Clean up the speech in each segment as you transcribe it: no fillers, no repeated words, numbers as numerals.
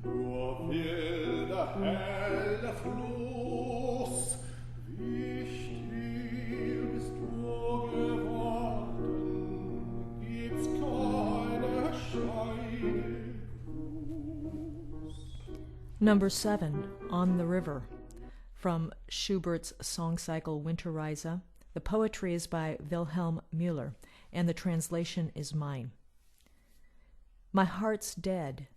Nur will der helle Fluss, wie still bist du geworden, gibt's keine Scheide Gruß. Number 7, On the River, from Schubert's song cycle Winterreise. The poetry is by Wilhelm Müller, and the translation is mine. My heart's dead,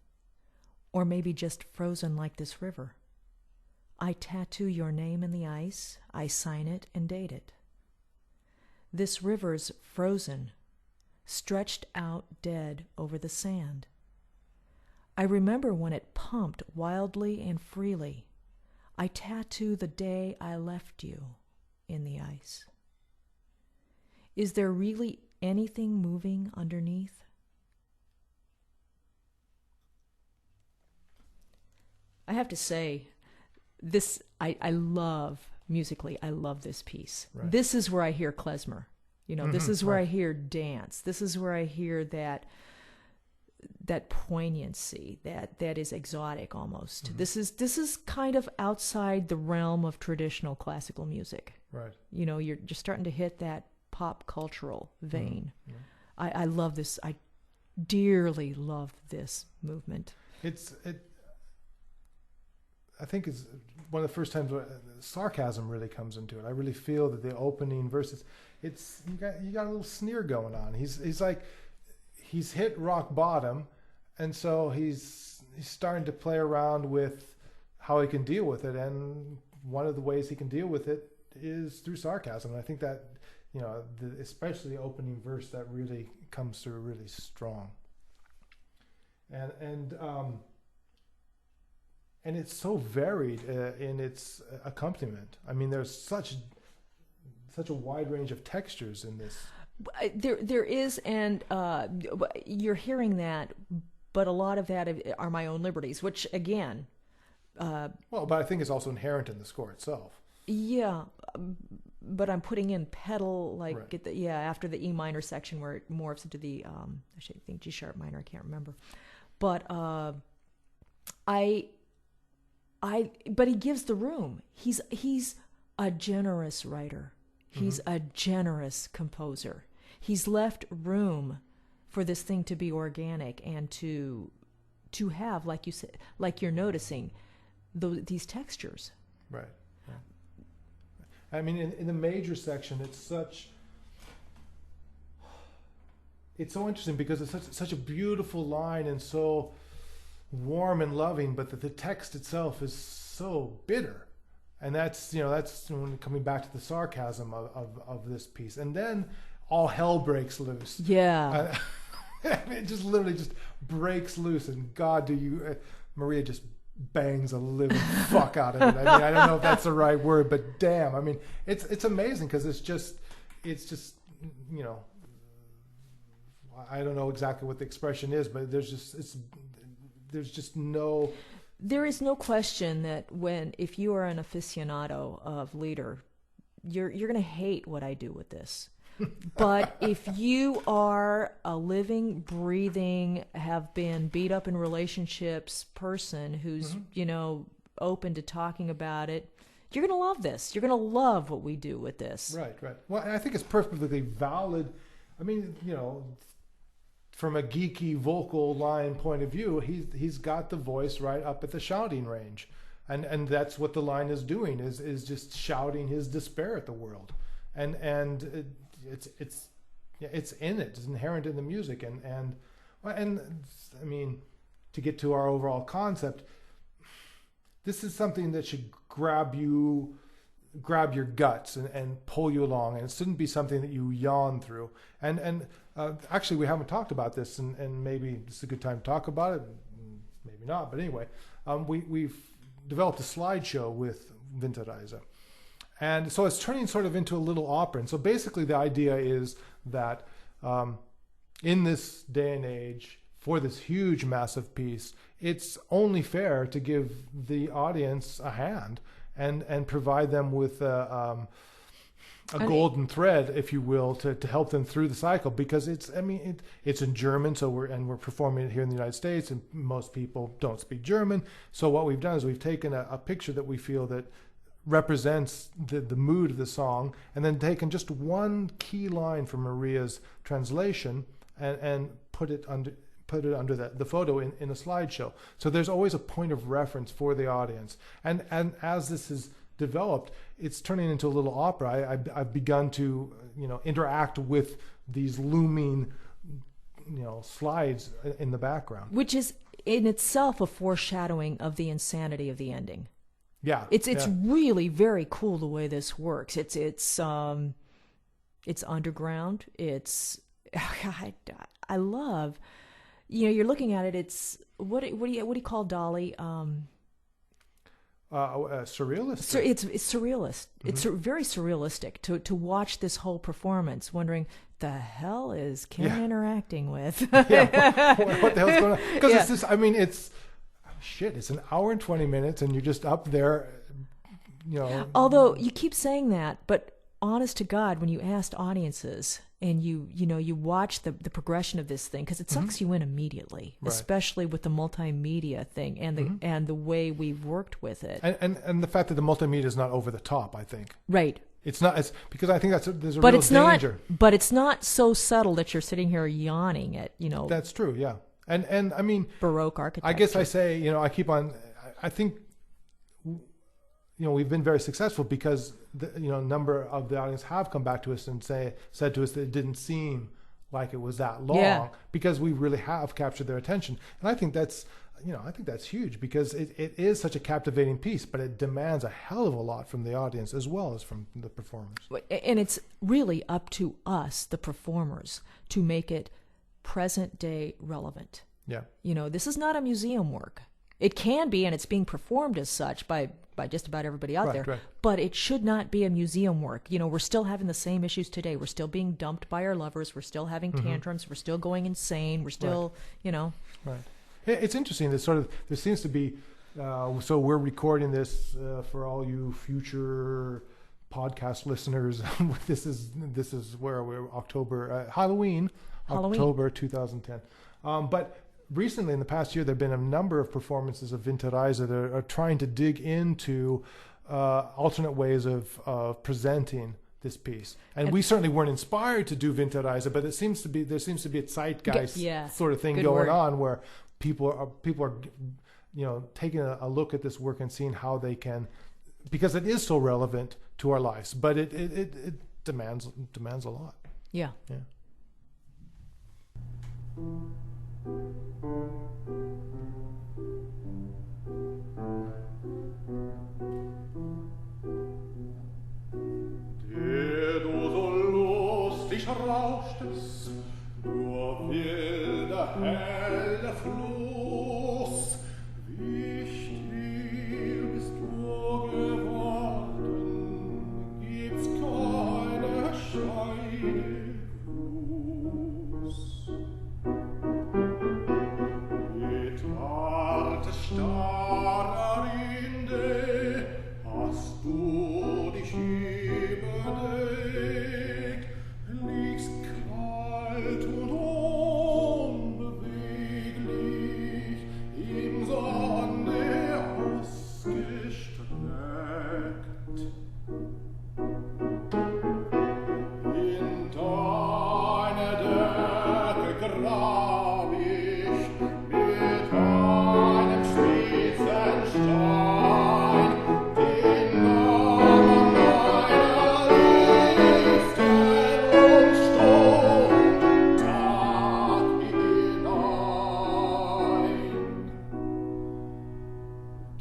or maybe just frozen like this river. I tattoo your name in the ice, I sign it and date it. This river's frozen, stretched out dead over the sand. I remember when it pumped wildly and freely. I tattoo the day I left you in the ice. Is there really anything moving underneath? I have to say, I love, musically, I love this piece. Right. This is where I hear klezmer. This is where right. I hear dance. This is where I hear that poignancy that is exotic almost. Mm-hmm. This is kind of outside the realm of traditional classical music. Right. You're just starting to hit that pop cultural vein. Mm-hmm. I love this. I dearly love this movement. I think it's one of the first times where sarcasm really comes into it. I really feel that the opening verses, you got a little sneer going on. He's like, he's hit rock bottom, and so he's starting to play around with how he can deal with it. And one of the ways he can deal with it is through sarcasm. And I think that especially the opening verse, that really comes through really strong. And it's so varied in its accompaniment. I mean, there's such a wide range of textures in this. There is, and you're hearing that, but a lot of that are my own liberties, which again. But I think it's also inherent in the score itself. Yeah, but I'm putting in pedal Right. after the E minor section where it morphs into the I think G sharp minor. I can't remember, but but he gives the room. He's a generous writer. He's a generous composer. He's left room for this thing to be organic and to have, like you said, like you're noticing, these textures. Right. I mean, in the major section, it's so interesting because it's such a beautiful line and so warm and loving, but the text itself is so bitter. And that's when coming back to the sarcasm of this piece. And then all hell breaks loose. Yeah. It just literally just breaks loose, and God, Maria just bangs the living fuck out of it. I mean, I don't know if that's the right word, but damn, I mean, it's amazing because it's just I don't know exactly what the expression is, but there is no question that if you are an aficionado of Lieder, you're going to hate what I do with this. But if you are a living, breathing, have been beat up in relationships person who's, open to talking about it, you're going to love this. You're going to love what we do with this. Right. Well, I think it's perfectly valid. I mean, from a geeky vocal line point of view, he's got the voice right up at the shouting range. And that's what the line is doing, is just shouting his despair at the world. And it's in it. It's inherent in the music. And I mean, to get to our overall concept, this is something that should grab your guts and pull you along, and it shouldn't be something that you yawn through. And actually, we haven't talked about this, and maybe this is a good time to talk about it, maybe not. But anyway, we've developed a slideshow with Winterreise. And so it's turning sort of into a little opera. And so basically the idea is that in this day and age, for this huge, massive piece, it's only fair to give the audience a hand and provide them with golden thread, if you will, to help them through the cycle, because it's in German, so we're performing it here in the United States, and most people don't speak German. So what we've done is we've taken a picture that we feel that represents the mood of the song, and then taken just one key line from Maria's translation and put it under the photo in a slideshow. So there's always a point of reference for the audience, and as this is developed, it's turning into a little opera. I've begun to interact with these looming slides in the background, which is in itself a foreshadowing of the insanity of the ending. Yeah, it's really very cool the way this works. It's underground. It's I love, you're looking at it. It's what do you call Dolly? Surrealist. It's surrealist. Mm-hmm. It's very surrealistic to watch this whole performance, wondering the hell is Kim interacting with? What the hell's going on? Because it's this. I mean, it's it's an hour and 20 minutes, and you're just up there. Although you keep saying that, but honest to God, when you asked audiences and you watch the progression of this thing, because it sucks you in immediately, right, especially with the multimedia thing and the way we've worked with it, and the fact that the multimedia is not over the top. I think right. It's not. It's because I think there's a real danger. But it's not so subtle that you're sitting here yawning at That's true. Yeah, and I mean Baroque architecture. I guess I say I keep on. I think we've been very successful because a number of the audience have come back to us and said to us that it didn't seem like it was that long, because we really have captured their attention, and I think that's huge, because it is such a captivating piece, but it demands a hell of a lot from the audience as well as from the performers. And it's really up to us, the performers, to make it present day relevant. Yeah. This is not a museum work. It can be, and it's being performed as such by just about everybody out there. Right. But it should not be a museum work. We're still having the same issues today. We're still being dumped by our lovers. We're still having tantrums. We're still going insane. We're still, Right. It's interesting that there seems to be, so we're recording this for all you future podcast listeners. This is where we're Halloween, October 2010. But recently, in the past year, there have been a number of performances of Winterreise that are trying to dig into alternate ways of presenting this piece. And we certainly weren't inspired to do Winterreise, but there seems to be a zeitgeist sort of thing going on, where people are taking a look at this work and seeing how they can, because it is so relevant to our lives, but it demands a lot. Yeah. Der du so lustig rauschtest, durch wilder helle Fluss, wie still bist du geworden, gibt's keine Scheide groß. Mit harte starrer Rinde hast du dich überdeckt, liegst kalt und unbeweglich, im Sonne ausgestreckt. In deine Decke grab ich mit einem spitzen Stein den Namen meiner Liebsten und Stund Tag hinein.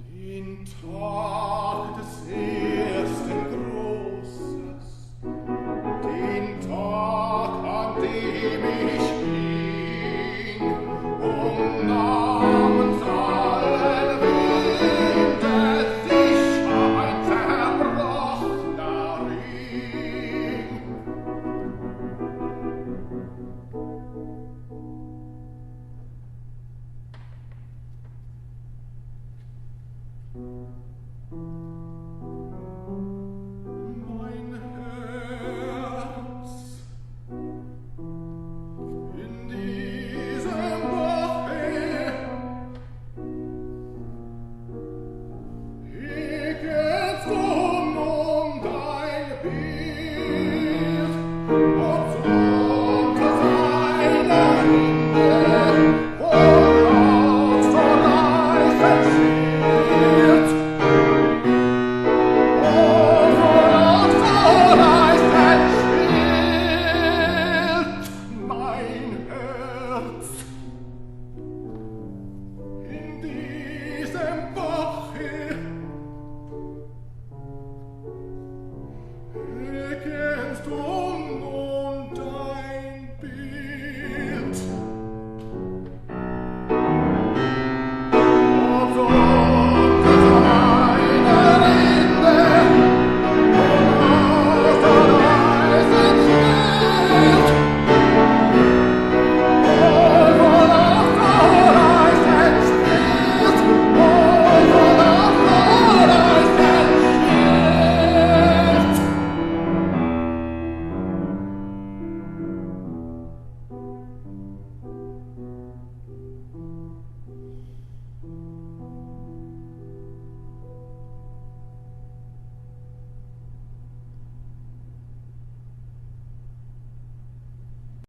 Den Tag des ersten Grußes, den Tag, an dem ich ging, namens allen Windes sicher ein zerbrochener Ring. Mein